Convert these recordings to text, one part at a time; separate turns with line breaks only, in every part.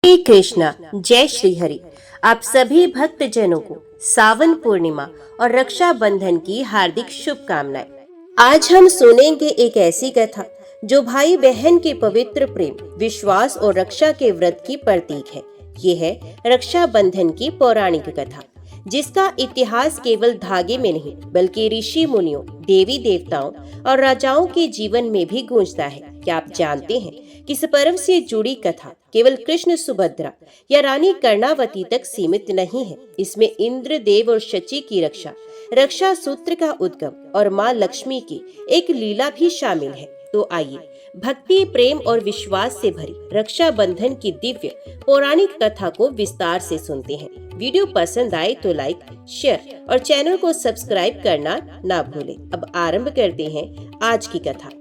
श्री कृष्णा, जय श्री हरि। आप सभी भक्त जनों को सावन पूर्णिमा और रक्षाबंधन की हार्दिक शुभकामनाएं। आज हम सुनेंगे एक ऐसी कथा जो भाई बहन के पवित्र प्रेम, विश्वास और रक्षा के व्रत की प्रतीक है। ये है रक्षाबंधन की पौराणिक कथा, जिसका इतिहास केवल धागे में नहीं बल्कि ऋषि मुनियों, देवी देवताओं और राजाओं के जीवन में भी गूंजता है। क्या आप जानते हैं कि इस पर्व से जुड़ी कथा केवल कृष्ण, सुभद्रा या रानी कर्णावती तक सीमित नहीं है। इसमें इंद्र देव और शची की रक्षा सूत्र का उद्गम और माँ लक्ष्मी की एक लीला भी शामिल है। तो आइए भक्ति, प्रेम और विश्वास से भरी रक्षाबंधन की दिव्य पौराणिक कथा को विस्तार से सुनते हैं। वीडियो पसंद आए तो लाइक, शेयर और चैनल को सब्सक्राइब करना ना भूलें। अब आरंभ करते हैं आज की कथा।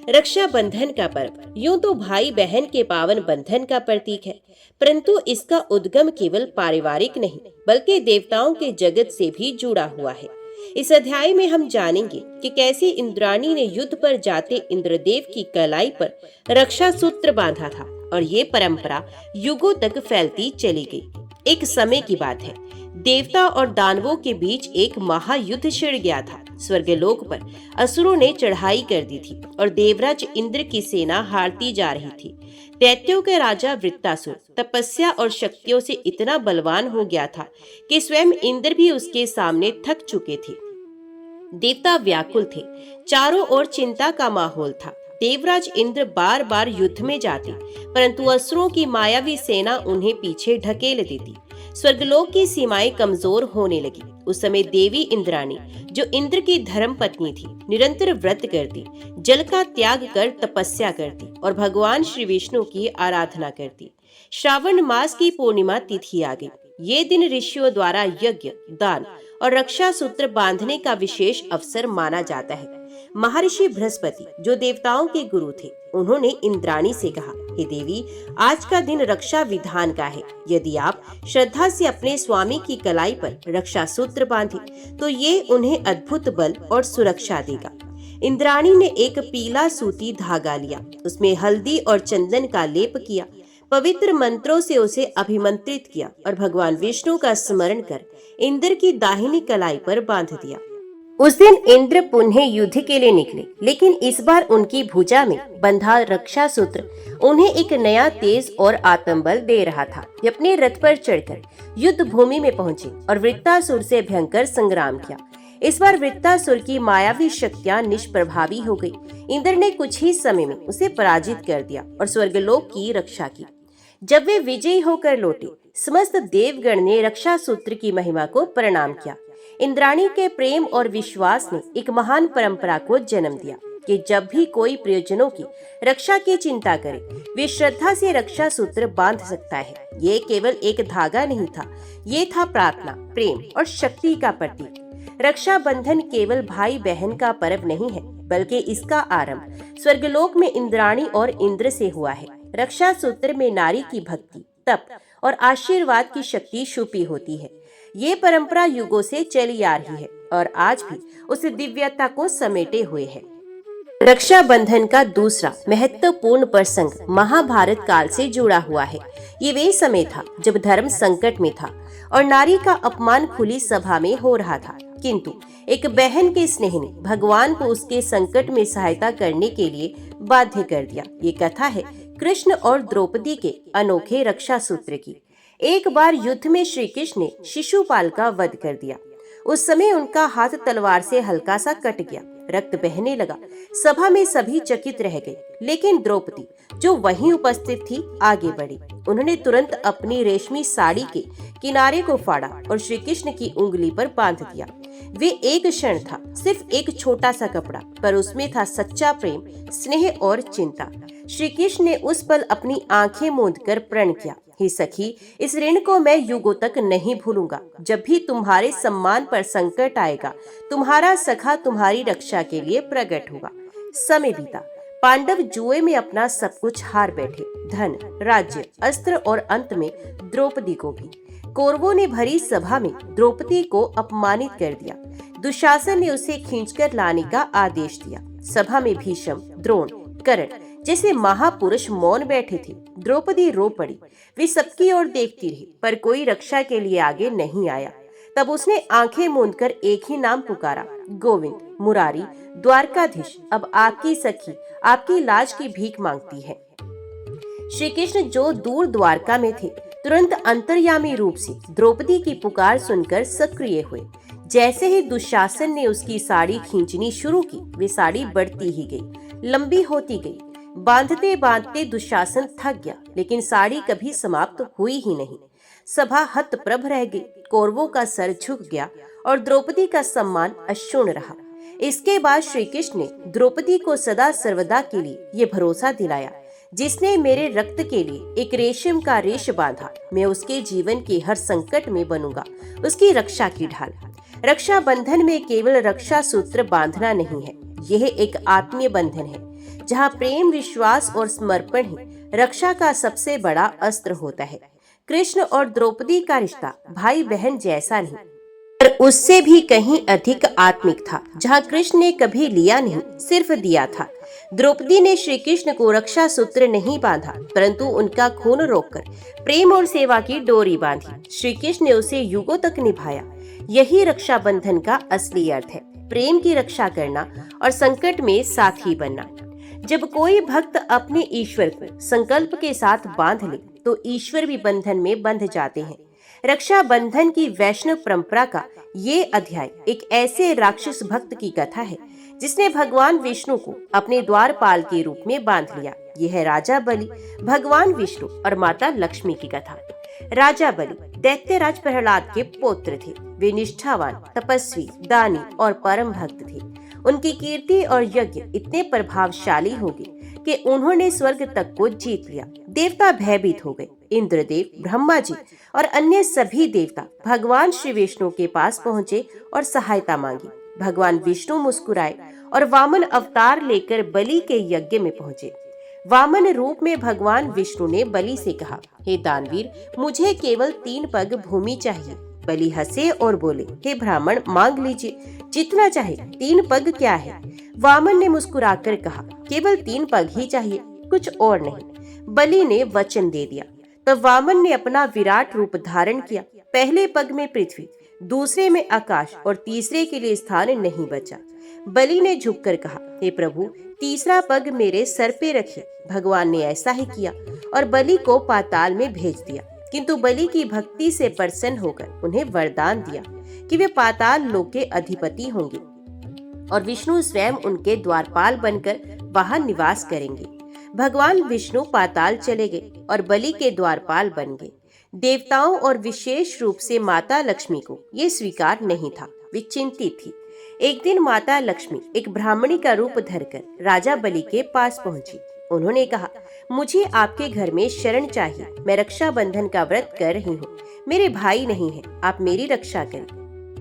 रक्षाबंधन का पर्व यूं तो भाई बहन के पावन बंधन का प्रतीक है, परंतु इसका उद्गम केवल पारिवारिक नहीं बल्कि देवताओं के जगत से भी जुड़ा हुआ है। इस अध्याय में हम जानेंगे कि कैसे इंद्राणी ने युद्ध पर जाते इंद्रदेव की कलाई पर रक्षा सूत्र बांधा था और ये परंपरा युगों तक फैलती चली गई। एक समय की बात है, देवता और दानवों के बीच एक महायुद्ध छिड़ गया था। स्वर्गलोक पर असुरों ने चढ़ाई कर दी थी और देवराज इंद्र की सेना हारती जा रही थी। दैत्यों के राजा वृत्तासुर तपस्या और शक्तियों से इतना बलवान हो गया था कि स्वयं इंद्र भी उसके सामने थक चुके थे। देवता व्याकुल थे, चारों ओर चिंता का माहौल था। देवराज इंद्र बार बार युद्ध में जाते, परंतु असुरों की मायावी सेना उन्हें पीछे ढकेल देती। स्वर्गलोक की सीमाएं कमजोर होने लगी। उस समय देवी इंद्राणी, जो इंद्र की धर्म पत्नी थी, निरंतर व्रत करती, जल का त्याग कर तपस्या करती और भगवान श्री विष्णु की आराधना करती। श्रावण मास की पूर्णिमा तिथि आ गई। ये दिन ऋषियों द्वारा यज्ञ, दान और रक्षा सूत्र बांधने का विशेष अवसर माना जाता है। महर्षि बृहस्पति, जो देवताओं के गुरु थे, उन्होंने इंद्राणी से कहा, हे देवी, आज का दिन रक्षा विधान का है। यदि आप श्रद्धा से अपने स्वामी की कलाई पर रक्षा सूत्र बांधे तो ये उन्हें अद्भुत बल और सुरक्षा देगा। इंद्राणी ने एक पीला सूती धागा लिया, उसमें हल्दी और चंदन का लेप किया, पवित्र मंत्रों से उसे अभिमंत्रित किया और भगवान विष्णु का स्मरण कर इंद्र की दाहिनी कलाई पर बांध दिया। उस दिन इंद्र पुनः युद्ध के लिए निकले, लेकिन इस बार उनकी भुजा में बंधा रक्षा सूत्र उन्हें एक नया तेज और आत्मबल दे रहा था। वे अपने रथ पर चढ़कर युद्ध भूमि में पहुंचे और वृत्तासुर से भयंकर संग्राम किया। इस बार वृत्तासुर की मायावी शक्तियां निष्प्रभावी हो गई। इंद्र ने कुछ ही समय में उसे पराजित कर दिया और स्वर्गलोक की रक्षा की। जब वे विजयी होकर लौटे, समस्त देवगण ने रक्षा सूत्र की महिमा को प्रणाम किया। इंद्राणी के प्रेम और विश्वास ने एक महान परंपरा को जन्म दिया कि जब भी कोई प्रियजनों की रक्षा की चिंता करे, वे श्रद्धा से रक्षा सूत्र बांध सकता है। ये केवल एक धागा नहीं था, ये था प्रार्थना, प्रेम और शक्ति का प्रतीक। रक्षाबंधन केवल भाई बहन का पर्व नहीं है, बल्कि इसका आरंभ स्वर्गलोक में इंद्राणी और इंद्र से हुआ है। रक्षा सूत्र में नारी की भक्ति, तप और आशीर्वाद की शक्ति छुपी होती है। ये परंपरा युगों से चली आ रही है और आज भी उस दिव्यता को समेटे हुए है। रक्षाबंधन का दूसरा महत्वपूर्ण प्रसंग महाभारत काल से जुड़ा हुआ है। ये वे समय था जब धर्म संकट में था और नारी का अपमान खुली सभा में हो रहा था, किंतु एक बहन के स्नेह ने भगवान को उसके संकट में सहायता करने के लिए बाध्य कर दिया। ये कथा है कृष्ण और द्रौपदी के अनोखे रक्षा सूत्र की। एक बार युद्ध में श्री कृष्ण ने शिशुपाल का वध कर दिया। उस समय उनका हाथ तलवार से हल्का सा कट गया, रक्त बहने लगा। सभा में सभी चकित रह गए, लेकिन द्रौपदी, जो वहीं उपस्थित थी, आगे बढ़ी। उन्होंने तुरंत अपनी रेशमी साड़ी के किनारे को फाड़ा और श्री कृष्ण की उंगली पर बांध दिया। वे एक क्षण था, सिर्फ एक छोटा सा कपड़ा, पर उसमें था सच्चा प्रेम, स्नेह और चिंता। श्री कृष्ण ने उस पल अपनी आंखें मूंद कर प्रण किया, हे सखी, इस ऋण को मैं युगों तक नहीं भूलूंगा। जब भी तुम्हारे सम्मान पर संकट आएगा, तुम्हारा सखा तुम्हारी रक्षा के लिए प्रकट होगा। समय बीता, पांडव जुए में अपना सब कुछ हार बैठे, धन, राज्य, अस्त्र और अंत में द्रौपदी को भी। कौरवों ने भरी सभा में द्रौपदी को अपमानित कर दिया। दुशासन ने उसे खींचकर लाने का आदेश दिया। सभा में भीष्म, द्रोण, कर्ण जैसे महापुरुष मौन बैठे थे। द्रौपदी रो पड़ी। वे सबकी ओर देखती रही, पर कोई रक्षा के लिए आगे नहीं आया। तब उसने आंखें मूंद कर एक ही नाम पुकारा, गोविंद, मुरारी, द्वारकाधीश, अब आपकी सखी आपकी लाज की भीख मांगती है। श्री कृष्ण जो दूर द्वारका में थे, तुरंत अंतर्यामी रूप से द्रौपदी की पुकार सुनकर सक्रिय हुए। जैसे ही दुशासन ने उसकी साड़ी खींचनी शुरू की, वे साड़ी बढ़ती ही गई, लंबी होती गई। बांधते बांधते दुशासन थक गया, लेकिन साड़ी कभी समाप्त हुई ही नहीं। सभा हतप्रभ रह गई, कौरवों का सर झुक गया और द्रौपदी का सम्मान अक्षुण्ण रहा। इसके बाद श्री कृष्ण ने द्रौपदी को सदा सर्वदा के लिए ये भरोसा दिलाया, जिसने मेरे रक्त के लिए एक रेशम का रेश बांधा, मैं उसके जीवन के हर संकट में बनूंगा उसकी रक्षा की ढाल। रक्षा बंधन में केवल रक्षा सूत्र बांधना नहीं है, यह एक आत्मीय बंधन है, जहाँ प्रेम, विश्वास और समर्पण ही रक्षा का सबसे बड़ा अस्त्र होता है। कृष्ण और द्रौपदी का रिश्ता भाई बहन जैसा नहीं, पर उससे भी कहीं अधिक आत्मिक था, जहाँ कृष्ण ने कभी लिया नहीं, सिर्फ दिया था। द्रौपदी ने श्री कृष्ण को रक्षा सूत्र नहीं बांधा, परंतु उनका खून रोककर प्रेम और सेवा की डोरी बांधी। श्री कृष्ण ने उसे युगों तक निभाया। यही रक्षा बंधन का असली अर्थ है, प्रेम की रक्षा करना और संकट में साथी बनना। जब कोई भक्त अपने ईश्वर को संकल्प के साथ बांध ले, तो ईश्वर भी बंधन में बंध जाते हैं। रक्षा बंधन की वैष्णव परंपरा का ये अध्याय एक ऐसे राक्षस भक्त की कथा है, जिसने भगवान विष्णु को अपने द्वारपाल के रूप में बांध लिया। यह है राजा बलि, भगवान विष्णु और माता लक्ष्मी की कथा। राजा बलि दैत्यराज प्रहलाद के पुत्र थे। वे निष्ठावान, तपस्वी, दानी और परम भक्त थे। उनकी कीर्ति और यज्ञ इतने प्रभावशाली हो गए कि उन्होंने स्वर्ग तक को जीत लिया। देवता भयभीत हो गए। इंद्रदेव, ब्रह्मा जी और अन्य सभी देवता भगवान श्री विष्णु के पास पहुंचे और सहायता मांगी। भगवान विष्णु मुस्कुराए और वामन अवतार लेकर बलि के यज्ञ में पहुंचे। वामन रूप में भगवान विष्णु ने बलि से कहा, हे दानवीर, मुझे केवल 3 पग भूमि चाहिए। बलि हंसे और बोले, हे ब्राह्मण, मांग लीजिए जितना चाहे, 3 पग क्या है। वामन ने मुस्कुराकर कहा, केवल 3 पग ही चाहिए, कुछ और नहीं। बलि ने वचन दे दिया। तब वामन ने अपना विराट रूप धारण किया। पहले पग में पृथ्वी, दूसरे में आकाश और तीसरे के लिए स्थान नहीं बचा। बलि ने झुककर कहा, हे प्रभु, तीसरा पग मेरे सर पे रखिए। भगवान ने ऐसा ही किया और बलि को पाताल में भेज दिया। किंतु बलि की भक्ति से प्रसन्न होकर उन्हें वरदान दिया कि वे पाताल लोक के अधिपति होंगे और विष्णु स्वयं उनके द्वारपाल बनकर वहां निवास करेंगे। भगवान विष्णु पाताल चले गए और बलि के द्वारपाल बन गए। देवताओं और विशेष रूप से माता लक्ष्मी को ये स्वीकार नहीं था। वे चिंतित थी। एक दिन माता लक्ष्मी एक ब्राह्मणी का रूप धरकर राजा बलि के पास पहुंची। उन्होंने कहा, मुझे आपके घर में शरण चाहिए। मैं रक्षा बंधन का व्रत कर रही हूँ। मेरे भाई नहीं है, आप मेरी रक्षा करें।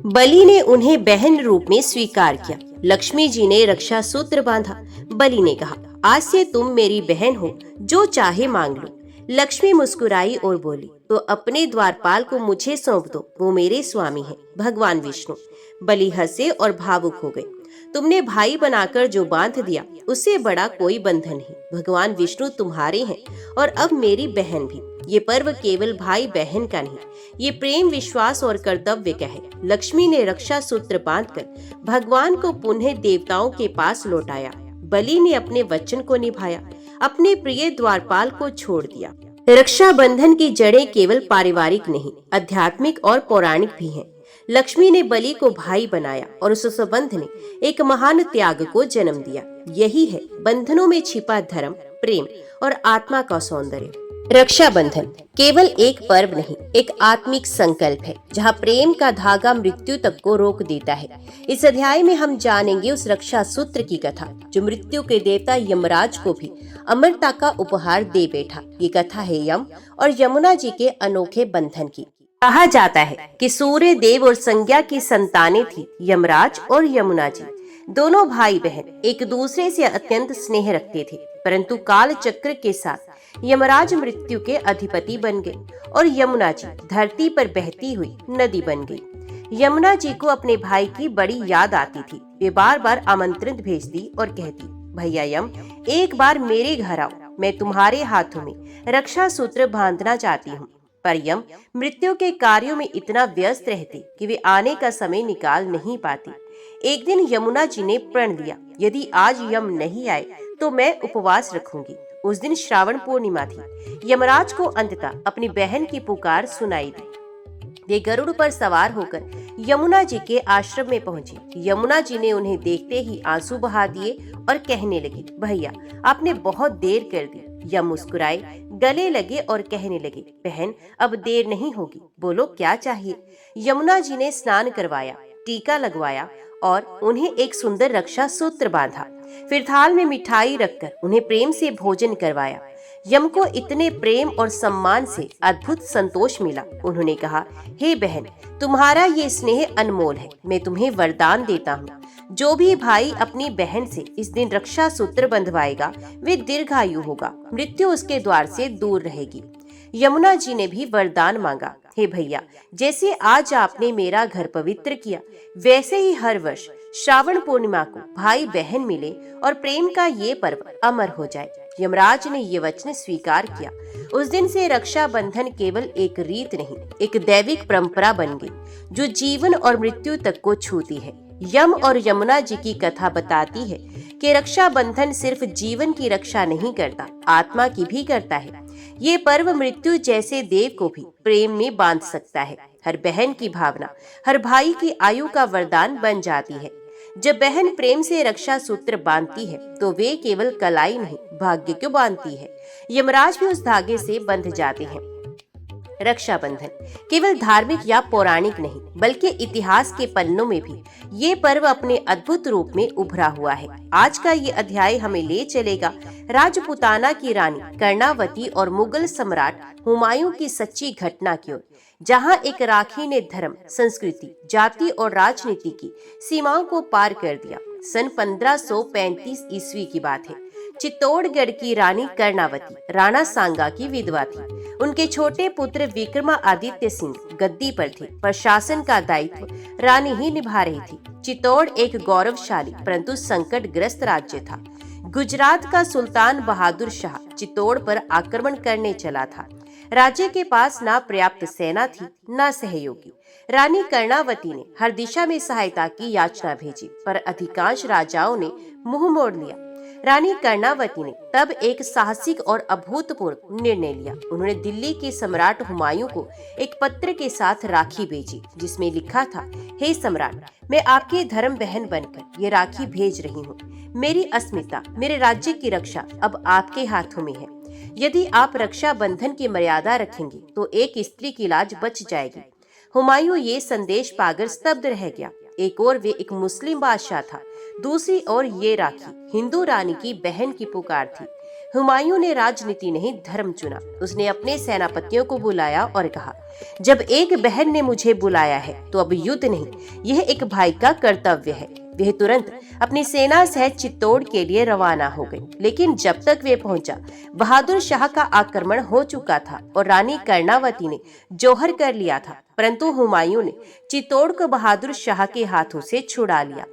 बलि ने उन्हें बहन रूप में स्वीकार किया। लक्ष्मी जी ने रक्षा सूत्र बांधा। बलि ने कहा, आज से तुम मेरी बहन हो, जो चाहे मांग लो। लक्ष्मी मुस्कुराई और बोली, तो अपने द्वारपाल को मुझे सौंप दो, वो मेरे स्वामी हैं, भगवान विष्णु। बलि हंसे और भावुक हो गए। तुमने भाई बनाकर जो बांध दिया, उससे बड़ा कोई बंधन नहीं। भगवान विष्णु तुम्हारे हैं और अब मेरी बहन भी। ये पर्व केवल भाई बहन का नहीं, ये प्रेम, विश्वास और कर्तव्य का है। लक्ष्मी ने रक्षा सूत्र बांधकर भगवान को पुनः देवताओं के पास लौटाया। बलि ने अपने वचन को निभाया, अपने प्रिय द्वारपाल को छोड़ दिया। रक्षा बंधन की जड़ें केवल पारिवारिक नहीं, आध्यात्मिक और पौराणिक भी हैं। लक्ष्मी ने बलि को भाई बनाया और उस संबंध ने एक महान त्याग को जन्म दिया। यही है बंधनों में छिपा धर्म, प्रेम और आत्मा का सौंदर्य। रक्षा बंधन केवल एक पर्व नहीं, एक आत्मिक संकल्प है, जहाँ प्रेम का धागा मृत्यु तक को रोक देता है। इस अध्याय में हम जानेंगे उस रक्षा सूत्र की कथा, जो मृत्यु के देवता यमराज को भी अमरता का उपहार दे बैठा। ये कथा है यम और यमुना जी के अनोखे बंधन की। कहा जाता है कि सूर्य देव और संज्ञा की संतानें थी यमराज और यमुना जी। दोनों भाई बहन एक दूसरे से अत्यंत स्नेह रखते थे, परंतु काल चक्र के साथ यमराज मृत्यु के अधिपति बन गए और यमुना जी धरती पर बहती हुई नदी बन गई। यमुना जी को अपने भाई की बड़ी याद आती थी। वे बार बार आमंत्रण भेजती और कहती, भैया यम, एक बार मेरे घर आओ, मैं तुम्हारे हाथों में रक्षा सूत्र बांधना चाहती हूँ। पर यम मृत्यु के कार्यों में इतना व्यस्त रहते कि वे आने का समय निकाल नहीं पाती। एक दिन यमुना जी ने प्रण लिया, यदि आज यम नहीं आए तो मैं उपवास रखूंगी। उस दिन श्रावण पूर्णिमा थी। यमराज को अंततः अपनी बहन की पुकार सुनाई दी। वे गरुड़ पर सवार होकर यमुना जी के आश्रम में पहुंचे। यमुना जी ने उन्हें देखते ही आंसू बहा दिए और कहने लगे, भैया आपने बहुत देर कर दी। यम मुस्कुराए, गले लगे और कहने लगे, बहन अब देर नहीं होगी, बोलो क्या चाहिए। यमुना जी ने स्नान करवाया, टीका लगवाया और उन्हें एक सुंदर रक्षा सूत्र बांधा। फिर थाल में मिठाई रखकर उन्हें प्रेम से भोजन करवाया। यम को इतने प्रेम और सम्मान से अद्भुत संतोष मिला। उन्होंने कहा, हे बहन, तुम्हारा ये स्नेह अनमोल है। मैं तुम्हें वरदान देता हूँ, जो भी भाई अपनी बहन से इस दिन रक्षा सूत्र बंधवाएगा वे दीर्घायु होगा, मृत्यु उसके द्वार से दूर रहेगी। यमुना जी ने भी वरदान मांगा, हे भैया, जैसे आज आपने मेरा घर पवित्र किया, वैसे ही हर वर्ष श्रावण पूर्णिमा को भाई बहन मिले और प्रेम का ये पर्व अमर हो जाए। यमराज ने ये वचन स्वीकार किया। उस दिन से रक्षा बंधन केवल एक रीत नहीं, एक दैविक परंपरा बन गई, जो जीवन और मृत्यु तक को छूती है। यम और यमुना जी की कथा बताती है कि रक्षा बंधन सिर्फ जीवन की रक्षा नहीं करता, आत्मा की भी करता है। ये पर्व मृत्यु जैसे देव को भी प्रेम में बांध सकता है। हर बहन की भावना हर भाई की आयु का वरदान बन जाती है। जब बहन प्रेम से रक्षा सूत्र बांधती है तो वे केवल कलाई नहीं, भाग्य को बांधती है। यमराज भी उस धागे से बंध जाते हैं। रक्षाबंधन केवल धार्मिक या पौराणिक नहीं, बल्कि इतिहास के पन्नों में भी ये पर्व अपने अद्भुत रूप में उभरा हुआ है। आज का ये अध्याय हमें ले चलेगा राजपुताना की रानी कर्णावती और मुगल सम्राट हुमायूं की सच्ची घटना की ओर, जहां एक राखी ने धर्म, संस्कृति, जाति और राजनीति की सीमाओं को पार कर दिया। सन 1535 ईस्वी की बात है। चित्तौड़गढ़ की रानी कर्णावती राणा सांगा की विधवा थी। उनके छोटे पुत्र विक्रमादित्य सिंह गद्दी पर थे, पर शासन का दायित्व रानी ही निभा रही थी। चित्तौड़ एक गौरवशाली परंतु संकटग्रस्त राज्य था। गुजरात का सुल्तान बहादुर शाह चित्तौड़ पर आक्रमण करने चला था। राज्य के पास ना पर्याप्त सेना थी, ना सहयोगी। रानी कर्णावती ने हर दिशा में सहायता की याचना भेजी, पर अधिकांश राजाओं ने मुंह मोड़ लिया। रानी कर्णावती ने तब एक साहसिक और अभूतपूर्व निर्णय लिया। उन्होंने दिल्ली के सम्राट हुमायूं को एक पत्र के साथ राखी भेजी, जिसमें लिखा था, हे सम्राट, मैं आपकी धर्म बहन बनकर ये राखी भेज रही हूँ। मेरी अस्मिता, मेरे राज्य की रक्षा अब आपके हाथों में है। यदि आप रक्षा बंधन की मर्यादा रखेंगे तो एक स्त्री की लाज बच जाएगी। हुमायूं ये संदेश पाकर स्तब्ध रह गया। एक ओर वे एक मुस्लिम बादशाह था, दूसरी ओर ये राखी हिंदू रानी की बहन की पुकार थी। हुमायूं ने राजनीति नहीं, धर्म चुना। उसने अपने सेनापतियों को बुलाया और कहा, जब एक बहन ने मुझे बुलाया है तो अब युद्ध नहीं, यह एक भाई का कर्तव्य है। वे तुरंत अपनी सेना सहित चित्तौड़ के लिए रवाना हो गए। लेकिन जब तक वे पहुंचा, बहादुर शाह का आक्रमण हो चुका था और रानी कर्णावती ने जौहर कर लिया था। परंतु हुमायूं ने चित्तौड़ को बहादुर शाह के हाथों से छुड़ा लिया।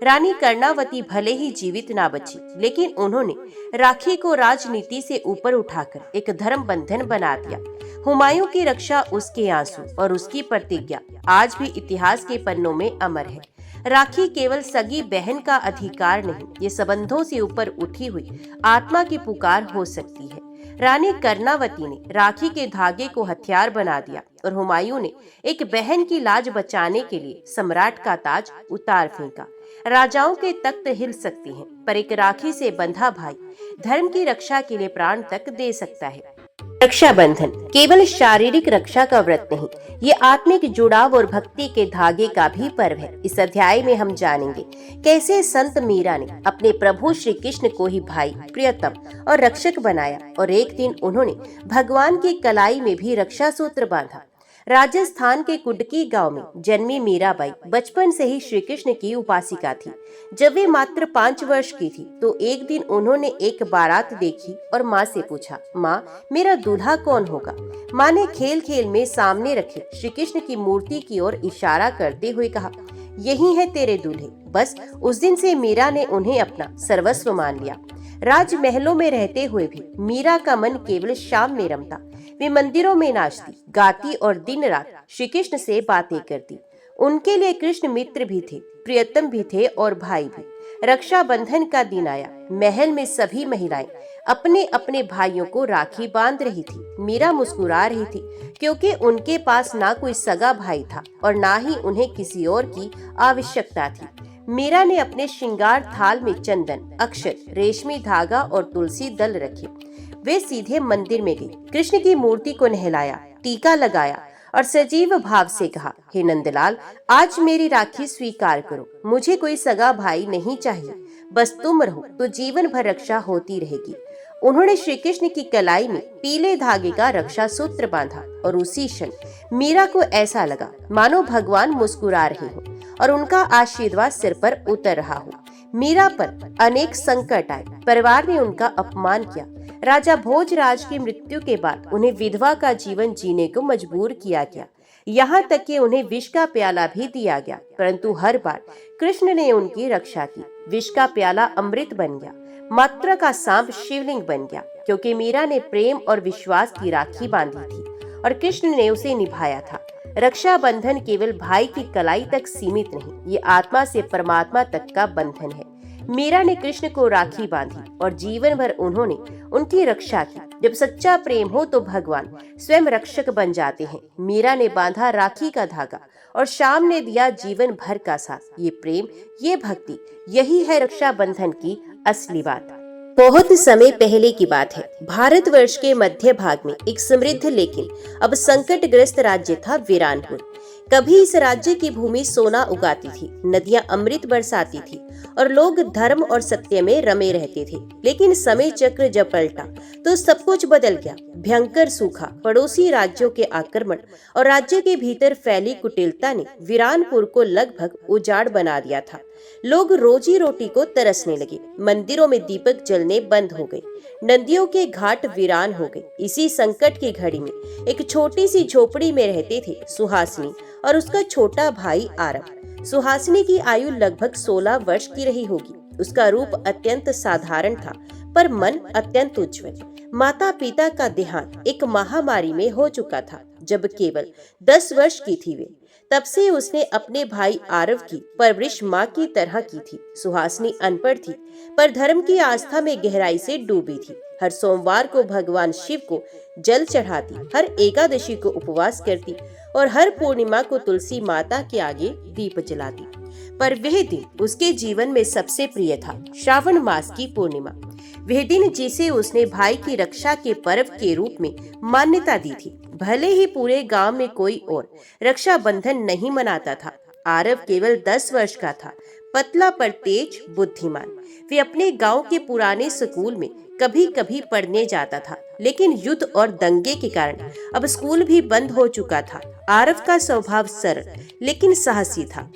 रानी कर्णावती भले ही जीवित ना बची, लेकिन उन्होंने राखी को राजनीति से ऊपर उठाकर एक धर्म बंधन बना दिया। हुमायूं की रक्षा, उसके आंसू और उसकी प्रतिज्ञा आज भी इतिहास के पन्नों में अमर है। राखी केवल सगी बहन का अधिकार नहीं, ये संबंधों से ऊपर उठी हुई आत्मा की पुकार हो सकती है। रानी कर्णावती ने राखी के धागे को हथियार बना दिया और हुमायूं ने एक बहन की लाज बचाने के लिए सम्राट का ताज उतार फेंका। राजाओं के तख्त हिल सकते हैं, पर एक राखी से बंधा भाई धर्म की रक्षा के लिए प्राण तक दे सकता है। रक्षाबंधन केवल शारीरिक रक्षा का व्रत नहीं, ये आत्मिक जुड़ाव और भक्ति के धागे का भी पर्व है। इस अध्याय में हम जानेंगे कैसे संत मीरा ने अपने प्रभु श्री कृष्ण को ही भाई, प्रियतम और रक्षक बनाया और एक दिन उन्होंने भगवान की कलाई में भी रक्षा सूत्र बांधा। राजस्थान के कुडकी गांव में जन्मी मीराबाई बचपन से ही श्री कृष्ण की उपासिका थी। जब वे मात्र 5 वर्ष की थी तो एक दिन उन्होंने एक बारात देखी और माँ से पूछा, माँ, मेरा दूल्हा कौन होगा? माँ ने खेल खेल में सामने रखे श्री कृष्ण की मूर्ति की ओर इशारा करते हुए कहा, यही है तेरे दूल्हे। बस उस दिन से मीरा ने उन्हें अपना सर्वस्व मान लिया। राजमहलों में रहते हुए भी मीरा का मन केवल शाम में रमता। वे मंदिरों में नाचती, गाती और दिन रात श्री कृष्ण से बातें करती। उनके लिए कृष्ण मित्र भी थे, प्रियतम भी थे और भाई भी। रक्षाबंधन का दिन आया। महल में सभी महिलाएं अपने अपने भाइयों को राखी बांध रही थी। मीरा मुस्कुरा रही थी क्योंकि उनके पास ना कोई सगा भाई था और ना ही उन्हें किसी और की आवश्यकता थी। मीरा ने अपने श्रृंगार थाल में चंदन, अक्षत, रेशमी धागा और तुलसी दल रखे। वे सीधे मंदिर में गई, कृष्ण की मूर्ति को नहलाया, टीका लगाया और सजीव भाव से कहा, हे नंदलाल, आज मेरी राखी स्वीकार करो। मुझे कोई सगा भाई नहीं चाहिए, बस तुम रहो तो जीवन भर रक्षा होती रहेगी। उन्होंने श्री कृष्ण की कलाई में पीले धागे का रक्षा सूत्र बांधा और उसी क्षण मीरा को ऐसा लगा मानो भगवान मुस्कुरा रहे हो और उनका आशीर्वाद सिर पर उतर रहा हो। मीरा पर अनेक संकट आए। परिवार ने उनका अपमान किया। राजा भोजराज की मृत्यु के बाद उन्हें विधवा का जीवन जीने को मजबूर किया गया। यहाँ तक कि उन्हें विष का प्याला भी दिया गया, परंतु हर बार कृष्ण ने उनकी रक्षा की। विष का प्याला अमृत बन गया, मात्रा का सांप शिवलिंग बन गया, क्योंकि मीरा ने प्रेम और विश्वास की राखी बांधी थी और कृष्ण ने उसे निभाया था। रक्षाबंधन केवल भाई की कलाई तक सीमित नहीं, ये आत्मा से परमात्मा तक का बंधन है। मीरा ने कृष्ण को राखी बांधी और जीवन भर उन्होंने उनकी रक्षा की। जब सच्चा प्रेम हो तो भगवान स्वयं रक्षक बन जाते हैं। मीरा ने बांधा राखी का धागा और श्याम ने दिया जीवन भर का साथ। ये प्रेम, ये भक्ति, यही है रक्षाबंधन की असली बात। बहुत समय पहले की बात है। भारतवर्ष के मध्य भाग में एक समृद्ध लेकिन अब संकटग्रस्त राज्य था वीरानपुर। कभी इस राज्य की भूमि सोना उगाती थी, नदियां अमृत बरसाती थी और लोग धर्म और सत्य में रमे रहते थे। लेकिन समय चक्र जब पलटा तो सब कुछ बदल गया। भयंकर सूखा, पड़ोसी राज्यों के आक्रमण और राज्य के भीतर फैली कुटिलता ने वीरानपुर को लगभग उजाड़ बना दिया था। लोग रोजी रोटी को तरसने लगे। मंदिरों में दीपक जलने बंद हो गए, नदियों के घाट वीरान हो गए। इसी संकट की घड़ी में एक छोटी सी झोपड़ी में रहते थे सुहासिनी और उसका छोटा भाई आरव। सुहासिनी की आयु लगभग 16 वर्ष की रही होगी। उसका रूप अत्यंत साधारण था पर मन अत्यंत उज्जवल। माता पिता का देहांत एक महामारी में हो चुका था जब केवल 10 वर्ष की थी वे। तब से उसने अपने भाई आरव की परवरिश माँ की तरह की थी। सुहासिनी अनपढ़ थी पर धर्म की आस्था में गहराई से डूबी थी। हर सोमवार को भगवान शिव को जल चढ़ाती, हर एकादशी को उपवास करती और हर पूर्णिमा को तुलसी माता के आगे दीप जलाती। पर वह दिन उसके जीवन में सबसे प्रिय था, श्रावण मास की पूर्णिमा। वह दिन जिसे उसने भाई की रक्षा के पर्व के रूप में मान्यता दी थी। भले ही पूरे गांव में कोई और रक्षाबंधन नहीं मनाता था, आरव केवल 10 वर्ष का था, पतला पर तेज, बुद्धिमान। वे अपने गांव के पुराने स्कूल में कभी कभी पढ़ने जाता था, लेकिन युद्ध और दंगे के कारण अब स्कूल भी बंद हो चुका था। आरव का स्वभाव सरल लेकिन साहसी था।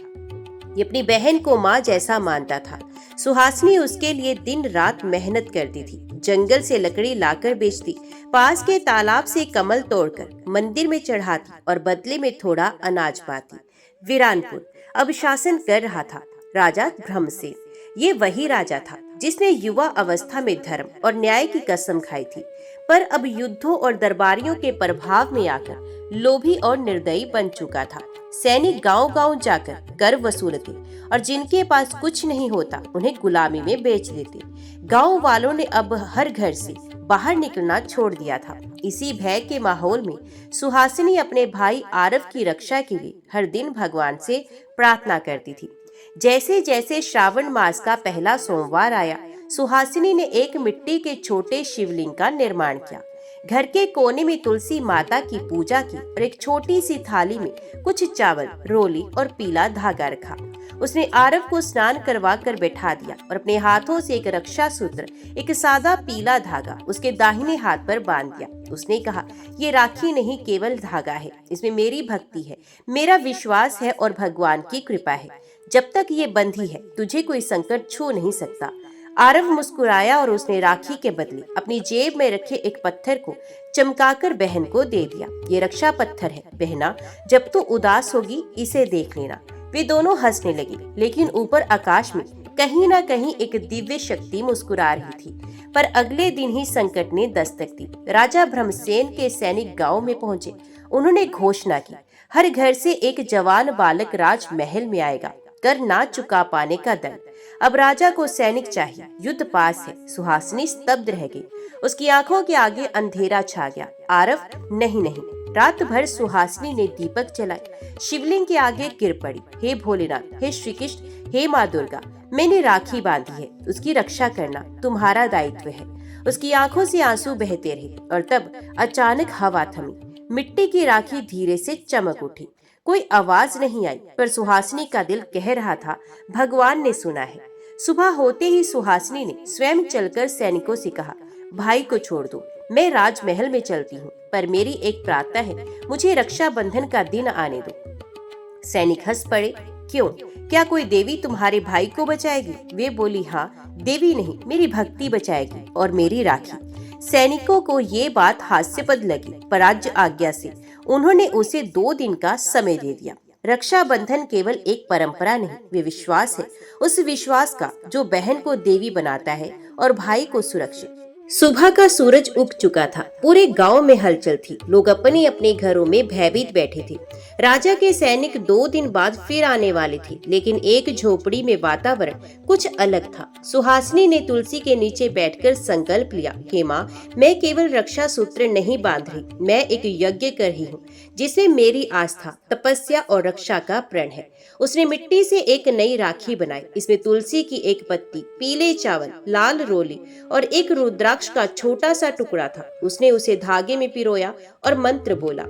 ये अपनी बहन को माँ जैसा मानता था। सुहासिनी उसके लिए दिन रात मेहनत करती थी, जंगल से लकड़ी लाकर बेचती, पास के तालाब से कमल तोड़कर मंदिर में चढ़ाती और बदले में थोड़ा अनाज पाती। वीरानपुर अब शासन कर रहा था राजा ब्रह्मसेन। ये वही राजा था जिसने युवा अवस्था में धर्म और न्याय की कसम खाई थी, पर अब युद्धों और दरबारियों के प्रभाव में आकर लोभी और निर्दयी बन चुका था। सैनिक गांव-गांव जाकर कर वसूलते और जिनके पास कुछ नहीं होता उन्हें गुलामी में बेच देते। गांव वालों ने अब हर घर से बाहर निकलना छोड़ दिया था। इसी भय के माहौल में सुहासिनी अपने भाई आरव की रक्षा के लिए हर दिन भगवान से प्रार्थना करती थी। जैसे जैसे श्रावण मास का पहला सोमवार आया, सुहासिनी ने एक मिट्टी के छोटे शिवलिंग का निर्माण किया। घर के कोने में तुलसी माता की पूजा की और एक छोटी सी थाली में कुछ चावल, रोली और पीला धागा रखा। उसने आरव को स्नान करवा कर बैठा दिया और अपने हाथों से एक रक्षा सूत्र, एक सादा पीला धागा उसके दाहिने हाथ पर बांध दिया। उसने कहा, ये राखी नहीं केवल धागा है, इसमें मेरी भक्ति है, मेरा विश्वास है और भगवान की कृपा है। जब तक ये बंधी है तुझे कोई संकट छू नहीं सकता। आरव मुस्कुराया और उसने राखी के बदले अपनी जेब में रखे एक पत्थर को चमकाकर बहन को दे दिया। ये रक्षा पत्थर है बहना, जब तू उदास होगी इसे देख लेना। वे दोनों हंसने लगे, लेकिन ऊपर आकाश में कहीं ना कहीं एक दिव्य शक्ति मुस्कुरा रही थी। पर अगले दिन ही संकट ने दस्तक दी। राजा भ्रमसेन के सैनिक गांव में पहुंचे। उन्होंने घोषणा की, हर घर से एक जवान बालक राजमहल में आएगा, कर ना चुका पाने का दंड। अब राजा को सैनिक चाहिए, युद्ध पास है। सुहासिनी स्तब्ध रह गई। उसकी आंखों के आगे अंधेरा छा गया। आरव, नहीं नहीं। रात भर सुहासिनी ने दीपक जलाए, शिवलिंग के आगे गिर पड़ी। हे भोलेनाथ, हे श्री कृष्ण, हे माँ दुर्गा, मैंने राखी बांधी है, उसकी रक्षा करना तुम्हारा दायित्व है। उसकी आंखों से आंसू बहते रहे और तब अचानक हवा थमी। मिट्टी की राखी धीरे से चमक उठी। कोई आवाज नहीं आई, पर सुहासिनी का दिल कह रहा था, भगवान ने सुना है। सुबह होते ही सुहासिनी ने स्वयं चलकर सैनिकों से कहा, भाई को छोड़ दो, मैं राजमहल में चलती हूँ, पर मेरी एक प्रार्थना है, मुझे रक्षाबंधन का दिन आने दो। सैनिक हंस पड़े। क्यों, क्या कोई देवी तुम्हारे भाई को बचाएगी? वे बोली, हाँ, देवी नहीं, मेरी भक्ति बचाएगी और मेरी राखी। सैनिकों को ये बात हास्यपद लगी, पर राज्य आज्ञा से उन्होंने उसे 2 दिन का समय दे दिया। रक्षाबंधन केवल एक परंपरा नहीं, वे विश्वास है, उस विश्वास का जो बहन को देवी बनाता है और भाई को सुरक्षित। सुबह का सूरज उग चुका था। पूरे गांव में हलचल थी। लोग अपने अपने घरों में भयभीत बैठे थे। राजा के सैनिक 2 दिन बाद फिर आने वाले थे, लेकिन एक झोपड़ी में वातावरण कुछ अलग था। सुहासिनी ने तुलसी के नीचे बैठकर संकल्प लिया, हे माँ, मैं केवल रक्षा सूत्र नहीं बांध रही, मैं एक यज्ञ कर रही हूँ, जिसे मेरी आस्था, तपस्या और रक्षा का प्रण है। उसने मिट्टी से एक नई राखी बनाई। इसमें तुलसी की एक पत्ती, पीले चावल, लाल रोली और एक रुद्राक्ष का छोटा सा टुकड़ा था। उसने उसे धागे में पिरोया और मंत्र बोला।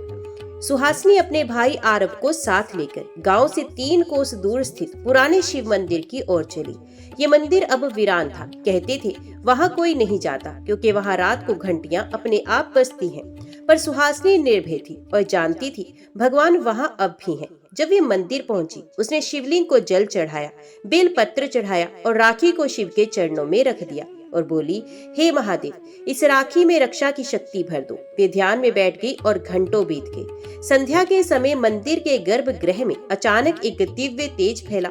सुहासिनी अपने भाई आरव को साथ लेकर गांव से 3 कोस दूर स्थित पुराने शिव मंदिर की ओर चली। ये मंदिर अब वीरान था। कहते थे वहां कोई नहीं जाता, क्योंकि वहां रात को घंटियां अपने आप बजती हैं। पर सुहासिनी निर्भय थी और जानती थी भगवान वहां अब भी हैं। जब वे मंदिर पहुंची, उसने शिवलिंग को जल चढ़ाया, बेल पत्र चढ़ाया और राखी को शिव के चरणों में रख दिया और बोली, हे महादेव, इस राखी में रक्षा की शक्ति भर दो। वे ध्यान में बैठ गई और घंटों बीत गए। संध्या के समय मंदिर के गर्भगृह में अचानक एक दिव्य तेज फैला।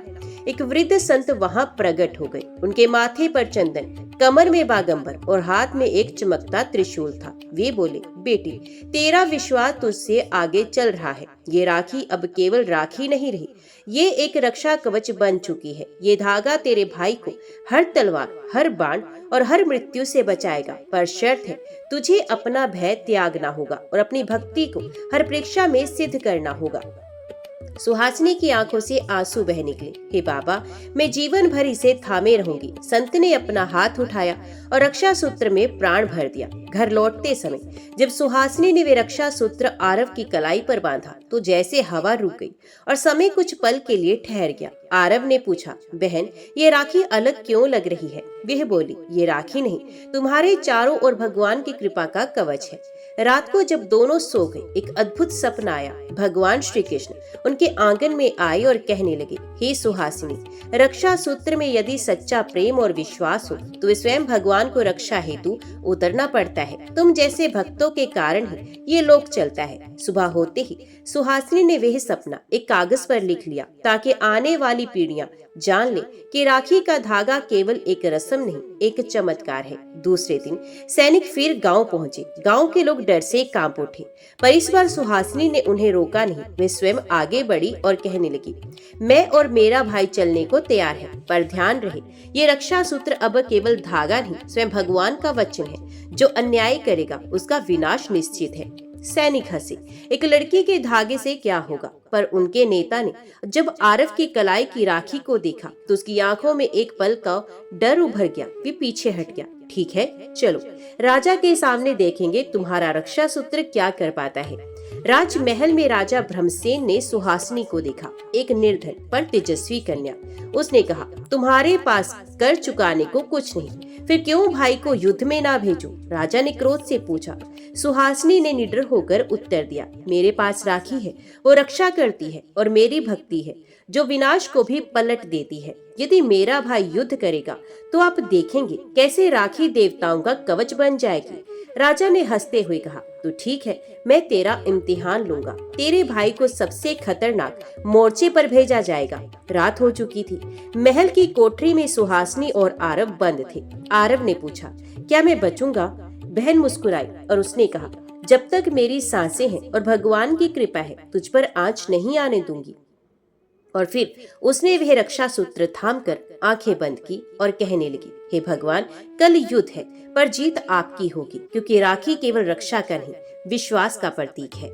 एक वृद्ध संत वहां प्रकट हो गए। उनके माथे पर चंदन, कमर में बागंबर और हाथ में एक चमकता त्रिशूल था। वे बोले, बेटी, तेरा विश्वास तुझसे आगे चल रहा है। ये राखी अब केवल राखी नहीं रही, ये एक रक्षा कवच बन चुकी है। ये धागा तेरे भाई को हर तलवार, हर बाण और हर मृत्यु से बचाएगा। पर शर्त है, तुझे अपना भय त्यागना होगा और अपनी भक्ति को हर परीक्षा में सिद्ध करना होगा। सुहासिनी की आंखों से आंसू बह निकले। हे बाबा, मैं जीवन भर इसे थामे रहूंगी। संत ने अपना हाथ उठाया और रक्षा सूत्र में प्राण भर दिया। घर लौटते समय जब सुहासिनी ने वे रक्षा सूत्र आरव की कलाई पर बांधा, तो जैसे हवा रुक गई और समय कुछ पल के लिए ठहर गया। आरव ने पूछा, बहन, ये राखी अलग क्यों लग रही है? वह बोली, ये राखी नहीं, तुम्हारे चारों ओर भगवान की कृपा का कवच है। रात को जब दोनों सो गए, एक अद्भुत सपना आया। भगवान श्री कृष्ण उनके आंगन में आए और कहने लगे, हे सुहासिनी, रक्षा सूत्र में यदि सच्चा प्रेम और विश्वास हो तो वे स्वयं भगवान को रक्षा हेतु उतरना पड़ता है। तुम जैसे भक्तों के कारण ही ये लोक चलता है। सुबह होते ही सुहासिनी ने वह सपना एक कागज पर लिख लिया, ताकि आने वाली पीढ़ियां जान ले कि राखी का धागा केवल एक रस्म नहीं, एक चमत्कार है। दूसरे दिन सैनिक फिर गांव पहुंचे। गांव के लोग डर से कांप उठे, पर इस बार सुहासिनी ने उन्हें रोका नहीं। वे स्वयं आगे बढ़ी और कहने लगी, मैं और मेरा भाई चलने को तैयार है, पर ध्यान रहे, ये रक्षा सूत्र अब केवल धागा नहीं, स्वयं भगवान का वचन है। जो अन्याय करेगा उसका विनाश निश्चित है। सैनिक हंसे। एक लड़की के धागे से क्या होगा? पर उनके नेता ने जब आरव की कलाई की राखी को देखा तो उसकी आंखों में एक पल का डर उभर गया। वे पीछे हट गया। ठीक है, चलो राजा के सामने देखेंगे तुम्हारा रक्षा सूत्र क्या कर पाता है। राजमहल में राजा भ्रमसेन ने सुहासिनी को देखा, एक निर्धन पर तेजस्वी कन्या। उसने कहा, तुम्हारे पास कर चुकाने को कुछ नहीं, फिर क्यों भाई को युद्ध में ना भेजो? राजा ने क्रोध से पूछा। सुहासिनी ने निडर होकर उत्तर दिया, मेरे पास राखी है, वो रक्षा करती है और मेरी भक्ति है जो विनाश को भी पलट देती है। यदि मेरा भाई युद्ध करेगा तो आप देखेंगे कैसे राखी देवताओं का कवच बन जाएगी। राजा ने हंसते हुए कहा, तो ठीक है, मैं तेरा इम्तिहान लूंगा। तेरे भाई को सबसे खतरनाक मोर्चे पर भेजा जाएगा। रात हो चुकी थी। महल की कोठरी में सुहासिनी और आरव बंद थे। आरव ने पूछा, क्या मैं बचूंगा? बहन मुस्कुराई और उसने कहा, जब तक मेरी सांसें हैं और भगवान की कृपा है, तुझ पर आंच नहीं आने दूंगी। और फिर उसने वह रक्षा सूत्र थाम कर आंखें बंद की और कहने लगी, हे भगवान, कल युद्ध है, पर जीत आपकी होगी, क्योंकि राखी केवल रक्षा का नहीं, विश्वास का प्रतीक है।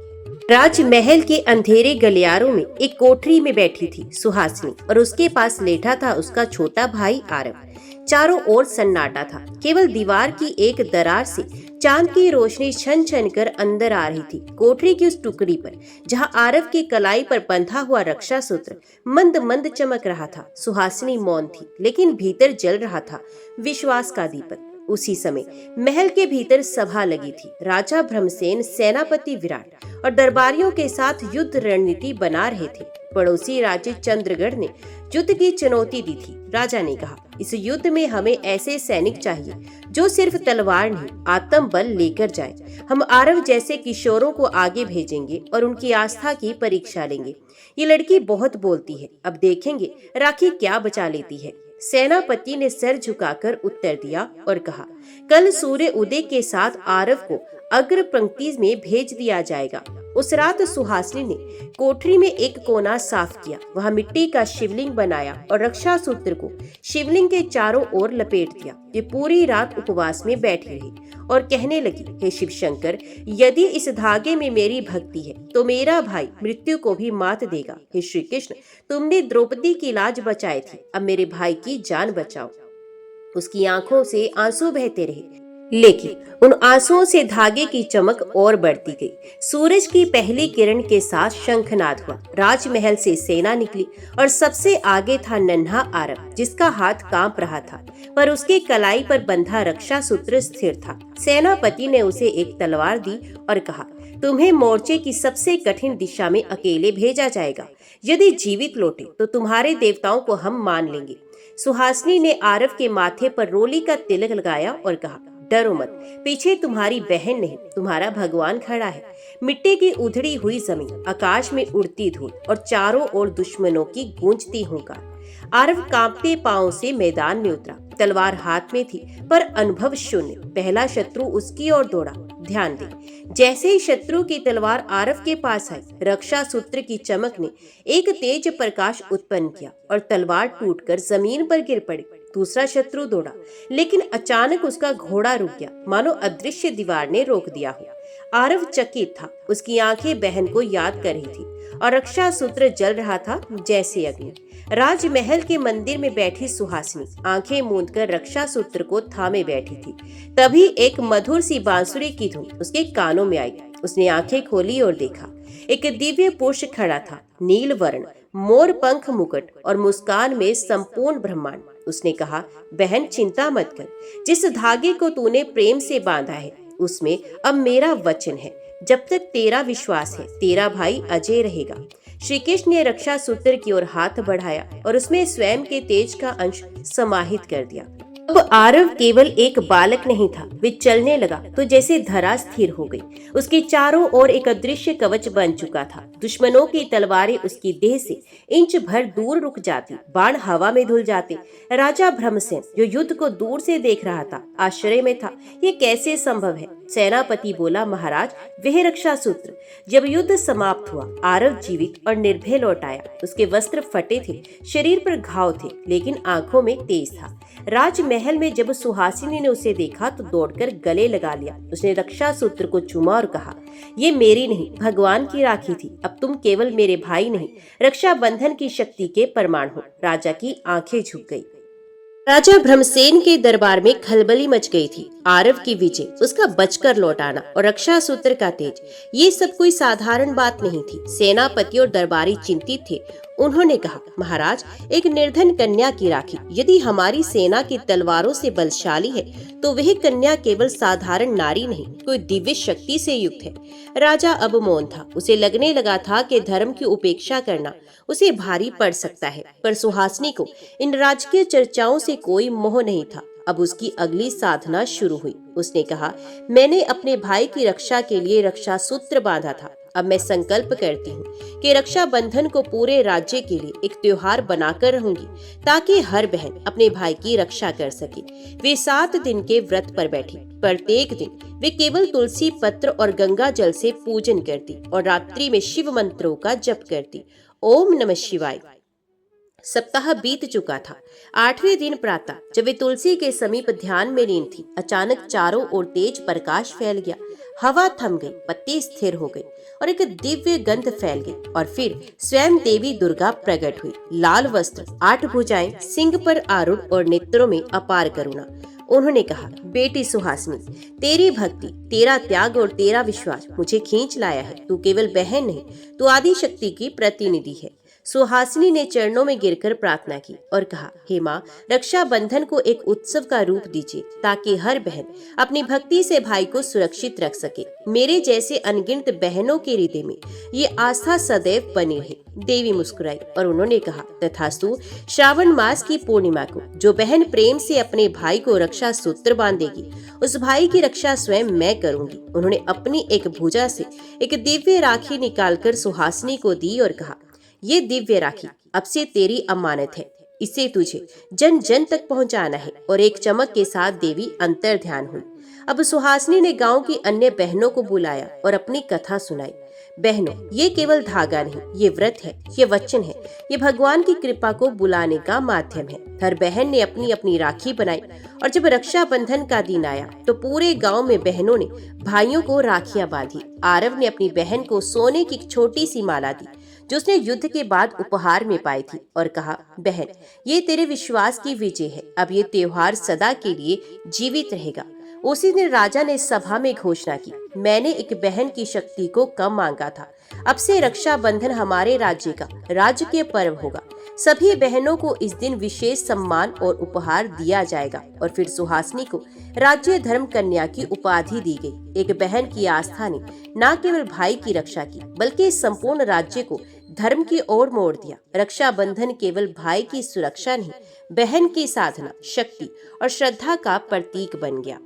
राजमहल के अंधेरे गलियारों में एक कोठरी में बैठी थी सुहासिनी और उसके पास लेटा था उसका छोटा भाई आरव। चारों ओर सन्नाटा था। केवल दीवार की एक दरार से चांद की रोशनी छन छन कर अंदर आ रही थी। कोठरी की उस टुकड़ी पर जहां आरव की कलाई पर बंधा हुआ रक्षा सूत्र मंद मंद चमक रहा था, सुहासिनी मौन थी, लेकिन भीतर जल रहा था विश्वास का दीपक। उसी समय महल के भीतर सभा लगी थी। राजा भ्रमसेन, सेनापति विराट और दरबारियों के साथ युद्ध रणनीति बना रहे थे। पड़ोसी राज्य चंद्रगढ़ ने युद्ध की चुनौती दी थी। राजा ने कहा, इस युद्ध में हमें ऐसे सैनिक चाहिए जो सिर्फ तलवार नहीं, आत्म बल लेकर जाए। हम आरव जैसे किशोरों को आगे भेजेंगे और उनकी आस्था की परीक्षा लेंगे। ये लड़की बहुत बोलती है, अब देखेंगे राखी क्या बचा लेती है। सेनापति ने सिर झुकाकर उत्तर दिया और कहा, कल सूर्य उदय के साथ आरव को अग्र पंक्ति में भेज दिया जाएगा। उस रात सुहासिनी ने कोठरी में एक कोना साफ किया, वहां मिट्टी का शिवलिंग बनाया और रक्षा सूत्र को शिवलिंग के चारों ओर लपेट दिया। ये पूरी रात उपवास में बैठी रही और कहने लगी, हे शिव शंकर, यदि इस धागे में मेरी भक्ति है तो मेरा भाई मृत्यु को भी मात देगा। हे श्री कृष्ण, तुमने द्रौपदी की लाज बचाई थी, अब मेरे भाई की जान बचाओ। उसकी आंखों से आंसू बहते रहे, लेकिन उन आंसुओं से धागे की चमक और बढ़ती गई। सूरज की पहली किरण के साथ शंखनाद हुआ। राजमहल से सेना निकली और सबसे आगे था नन्हा आरव, जिसका हाथ कांप रहा था, पर उसके कलाई पर बंधा रक्षा सूत्र स्थिर था। सेनापति ने उसे एक तलवार दी और कहा, तुम्हें मोर्चे की सबसे कठिन दिशा में अकेले भेजा जाएगा। यदि जीवित लौटे तो तुम्हारे देवताओं को हम मान लेंगे। सुहासिनी ने आरव के माथे पर रोली का तिलक लगाया और कहा, डरो मत, पीछे तुम्हारी बहन नहीं, तुम्हारा भगवान खड़ा है। मिट्टी की उधड़ी हुई जमीन, आकाश में उड़ती धूल और चारों ओर दुश्मनों की गूंजती हुंकार। आरव कांपते पांवों से मैदान में उतरा। तलवार हाथ में थी, पर अनुभव शून्य। पहला शत्रु उसकी ओर दौड़ा। ध्यान दे, जैसे ही शत्रु की तलवार आरव के पास आई, रक्षा सूत्र की चमक ने एक तेज प्रकाश उत्पन्न किया और तलवार टूटकर जमीन पर गिर पड़ी। दूसरा शत्रु दौड़ा, लेकिन अचानक उसका घोड़ा रुक गया, मानो अदृश्य दीवार ने रोक दिया हो। आरव चकित था, उसकी आंखें बहन को याद कर रही थी और रक्षा सूत्र जल रहा था जैसे अग्नि। राजमहल के मंदिर में बैठी सुहासिनी आंखें मूंदकर रक्षा सूत्र को थामे बैठी थी। तभी एक मधुर सी बांसुरी की धुन उसके कानों में आई। उसने आंखें खोली और देखा, एक दिव्य पुरुष खड़ा था, नील वर्ण, मोर पंख मुकुट और मुस्कान में संपूर्ण ब्रह्मांड। उसने कहा, बहन चिंता मत कर, जिस धागे को तूने प्रेम से बांधा है उसमें अब मेरा वचन है। जब तक तेरा विश्वास है, तेरा भाई अजय रहेगा। श्री कृष्ण ने रक्षा सूत्र की ओर हाथ बढ़ाया और उसमें स्वयं के तेज का अंश समाहित कर दिया। अब आरव केवल एक बालक नहीं था, वे चलने लगा तो जैसे धरा स्थिर हो गई। उसके चारों ओर एक अदृश्य कवच बन चुका था। दुश्मनों की तलवारें उसकी देह से इंच भर दूर रुक जाती, बाण हवा में धुल जाते। राजा भ्रमसेन, जो युद्ध को दूर से देख रहा था, आश्चर्य में था, ये कैसे संभव है। सेनापति बोला, महाराज, वह रक्षा सूत्र। जब युद्ध समाप्त हुआ, आरव जीवित और निर्भय लौट आया। उसके वस्त्र फटे थे, शरीर पर घाव थे, लेकिन आंखों में तेज था। राजमहल में जब सुहासिनी ने उसे देखा तो दौड़कर गले लगा लिया। उसने रक्षा सूत्र को चूमा और कहा, ये मेरी नहीं, भगवान की राखी थी। अब तुम केवल मेरे भाई नहीं, रक्षा बंधन की शक्ति के प्रमाण हो। राजा की आंखें झुक गई। राजा भ्रमसेन के दरबार में खलबली मच गई थी। आरव की विजय, उसका बचकर लौट आना और रक्षा सूत्र का तेज, ये सब कोई साधारण बात नहीं थी। सेनापति और दरबारी चिंतित थे। उन्होंने कहा, महाराज, एक निर्धन कन्या की राखी यदि हमारी सेना की तलवारों से बलशाली है तो वह कन्या केवल साधारण नारी नहीं, कोई दिव्य शक्ति से युक्त है। राजा अब मौन था। उसे लगने लगा था कि धर्म की उपेक्षा करना उसे भारी पड़ सकता है, पर सुहासिनी को इन राजकीय चर्चाओं से कोई मोह नहीं था। अब उसकी अगली साधना शुरू हुई। उसने कहा, मैंने अपने भाई की रक्षा के लिए रक्षा सूत्र बांधा था। अब मैं संकल्प करती हूँ कि रक्षाबंधन को पूरे राज्य के लिए एक त्योहार बनाकर रहूंगी, ताकि हर बहन अपने भाई की रक्षा कर सके। वे 7 दिन के व्रत पर बैठी। प्रत्येक दिन वे केवल तुलसी पत्र और गंगा जल से पूजन करती और रात्रि में शिव मंत्रों का जप करती। ओम नमः शिवाय। सप्ताह बीत चुका था। 8वें दिन प्रातः जब वे तुलसी के समीप ध्यान में लीन थी, अचानक चारों ओर तेज प्रकाश फैल गया। हवा थम गई, पत्ती स्थिर हो गई और एक दिव्य गंध फैल गई। और फिर स्वयं देवी दुर्गा प्रकट हुई। लाल वस्त्र, 8 भुजाएं, सिंह पर आरूढ़ और नेत्रों में अपार करुणा। उन्होंने कहा, बेटी सुहासिनी, तेरी भक्ति, तेरा त्याग और तेरा विश्वास मुझे खींच लाया है। तू केवल बहन नहीं, तू आदि शक्ति की प्रतिनिधि है। सुहासिनी ने चरणों में गिरकर प्रार्थना की और कहा, हे माँ, रक्षाबंधन को एक उत्सव का रूप दीजिए, ताकि हर बहन अपनी भक्ति से भाई को सुरक्षित रख सके। मेरे जैसे अनगिनत बहनों के हृदय में ये आस्था सदैव बनी रहे। देवी मुस्कुराई और उन्होंने कहा, तथास्तु। श्रावण मास की पूर्णिमा को जो बहन प्रेम से अपने भाई को रक्षा सूत्र बांधेगी, उस भाई की रक्षा स्वयं मैं करूंगी। उन्होंने अपनी एक भुजा से एक दिव्य राखी निकालकर सुहासिनी को दी और कहा, ये दिव्य राखी अब से तेरी अमानत है। इसे तुझे जन जन तक पहुंचाना है। और एक चमक के साथ देवी अंतर ध्यान हुई। अब सुहासिनी ने गांव की अन्य बहनों को बुलाया और अपनी कथा सुनाई। बहनों, ये केवल धागा नहीं, ये व्रत है, ये वचन है, ये भगवान की कृपा को बुलाने का माध्यम है। हर बहन ने अपनी अपनी राखी बनाई और जब रक्षाबंधन का दिन आया तो पूरे गांव में बहनों ने भाइयों को राखियां बांधी। आरव ने अपनी बहन को सोने की एक छोटी सी माला दी, जो उसने युद्ध के बाद उपहार में पाई थी, और कहा, बहन, ये तेरे विश्वास की विजय है। अब ये त्योहार सदा के लिए जीवित रहेगा। उसी दिन राजा ने सभा में घोषणा की, मैंने एक बहन की शक्ति को कम मांगा था। अब से रक्षाबंधन हमारे राज्य का राजकीय पर्व होगा। सभी बहनों को इस दिन विशेष सम्मान और उपहार दिया जाएगा। और फिर सुहासिनी को राज्य धर्म कन्या की उपाधि दी गई। एक बहन की आस्था ने न केवल भाई की रक्षा की, बल्कि संपूर्ण राज्य को धर्म की ओर मोड़ दिया। रक्षाबंधन केवल भाई की सुरक्षा नहीं, बहन की साधना, शक्ति और श्रद्धा का प्रतीक बन गया।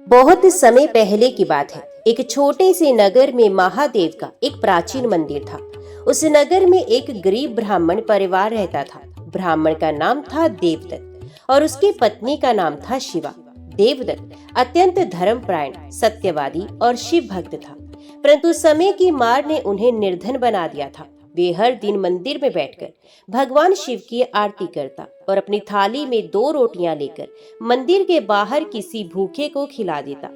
बहुत समय पहले की बात है। एक छोटे से नगर में महादेव का एक प्राचीन मंदिर था। उस नगर में एक गरीब ब्राह्मण परिवार रहता था। ब्राह्मण का नाम था देवदत्त और उसकी पत्नी का नाम था शिवा। देवदत्त अत्यंत धर्मपरायण, सत्यवादी और शिव भक्त था, परंतु समय की मार ने उन्हें निर्धन बना दिया था। वे हर दिन मंदिर में बैठकर भगवान शिव की आरती करता और अपनी थाली में 2 रोटियां लेकर मंदिर के बाहर किसी भूखे को खिला देता।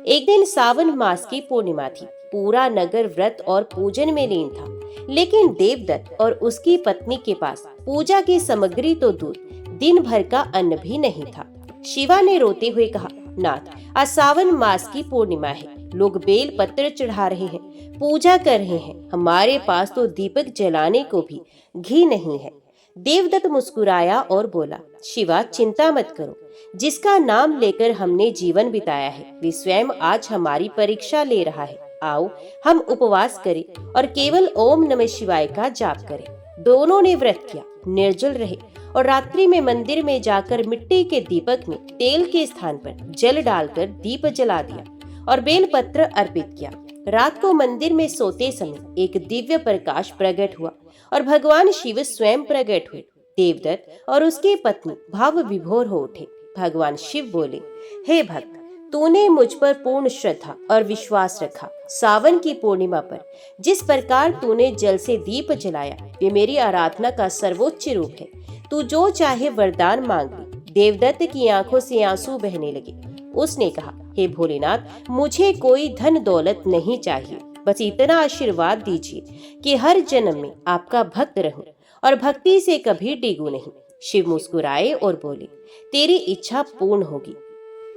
एक दिन सावन मास की पूर्णिमा थी। पूरा नगर व्रत और पूजन में लीन था, लेकिन देवदत्त और उसकी पत्नी के पास पूजा की सामग्री तो दूर, दिन भर का अन्न भी नहीं था। शिवा ने रोते हुए कहा, नाथ, आज सावन मास की पूर्णिमा है। लोग बेल पत्र चढ़ा रहे हैं, पूजा कर रहे हैं। हमारे पास तो दीपक जलाने को भी घी नहीं है। देवदत्त मुस्कुराया और बोला, शिवा, चिंता मत करो। जिसका नाम लेकर हमने जीवन बिताया है, वे स्वयं आज हमारी परीक्षा ले रहा है। आओ हम उपवास करें और केवल ओम नमः शिवाय का जाप करें। दोनों ने व्रत किया, निर्जल रहे और रात्रि में मंदिर में जाकर मिट्टी के दीपक में तेल के स्थान पर जल डालकर दीप जला दिया और बेलपत्र अर्पित किया। रात को मंदिर में सोते समय एक दिव्य प्रकाश प्रकट हुआ और भगवान शिव स्वयं प्रकट हुए। देवदत्त और उसकी पत्नी भाव विभोर हो उठे। भगवान शिव बोले, हे भक्त, तूने मुझ पर पूर्ण श्रद्धा और विश्वास रखा। सावन की पूर्णिमा पर जिस प्रकार तूने जल से दीप जलाया, ये मेरी आराधना का सर्वोच्च रूप है। तू जो चाहे वरदान मांग ले। देवदत्त की आंखों से आंसू बहने लगे। उसने कहा, हे भोलेनाथ, मुझे कोई धन दौलत नहीं चाहिए, बस इतना आशीर्वाद दीजिए कि हर जन्म में आपका भक्त रहूं और भक्ति से कभी डिगू नहीं। शिव मुस्कुराए और बोले, तेरी इच्छा पूर्ण होगी,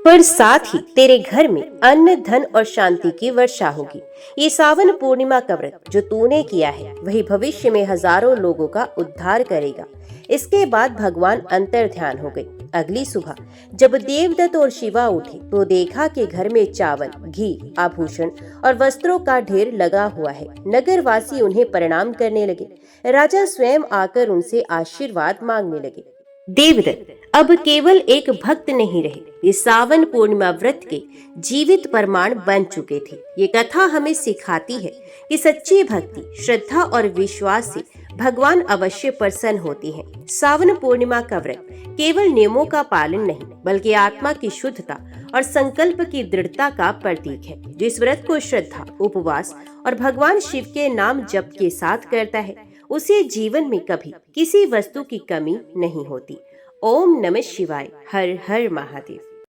पर साथ ही तेरे घर में अन्न, धन और शांति की वर्षा होगी। ये सावन पूर्णिमा का व्रत जो तूने किया है, वही भविष्य में हजारों लोगों का उद्धार करेगा। इसके बाद भगवान अंतर ध्यान हो गई। अगली सुबह जब देवदत्त और शिवा उठे तो देखा कि घर में चावल, घी, आभूषण और वस्त्रों का ढेर लगा हुआ है। नगरवासी उन्हें प्रणाम करने लगे। राजा स्वयं आकर उनसे आशीर्वाद मांगने लगे। देवदत्त अब केवल एक भक्त नहीं रहे, ये सावन पूर्णिमा व्रत के जीवित प्रमाण बन चुके थे। ये कथा हमें सिखाती है कि सच्ची भक्ति, श्रद्धा और विश्वास से भगवान अवश्य प्रसन्न होती हैं। सावन पूर्णिमा का व्रत केवल नियमों का पालन नहीं, बल्कि आत्मा की शुद्धता और संकल्प की दृढ़ता का प्रतीक है। जिस व्रत को श्रद्धा, उपवास और भगवान शिव के नाम जप के साथ करता है, उसे जीवन में कभी किसी वस्तु की कमी नहीं होती। ओम नमः शिवाय। हर हर महादेव।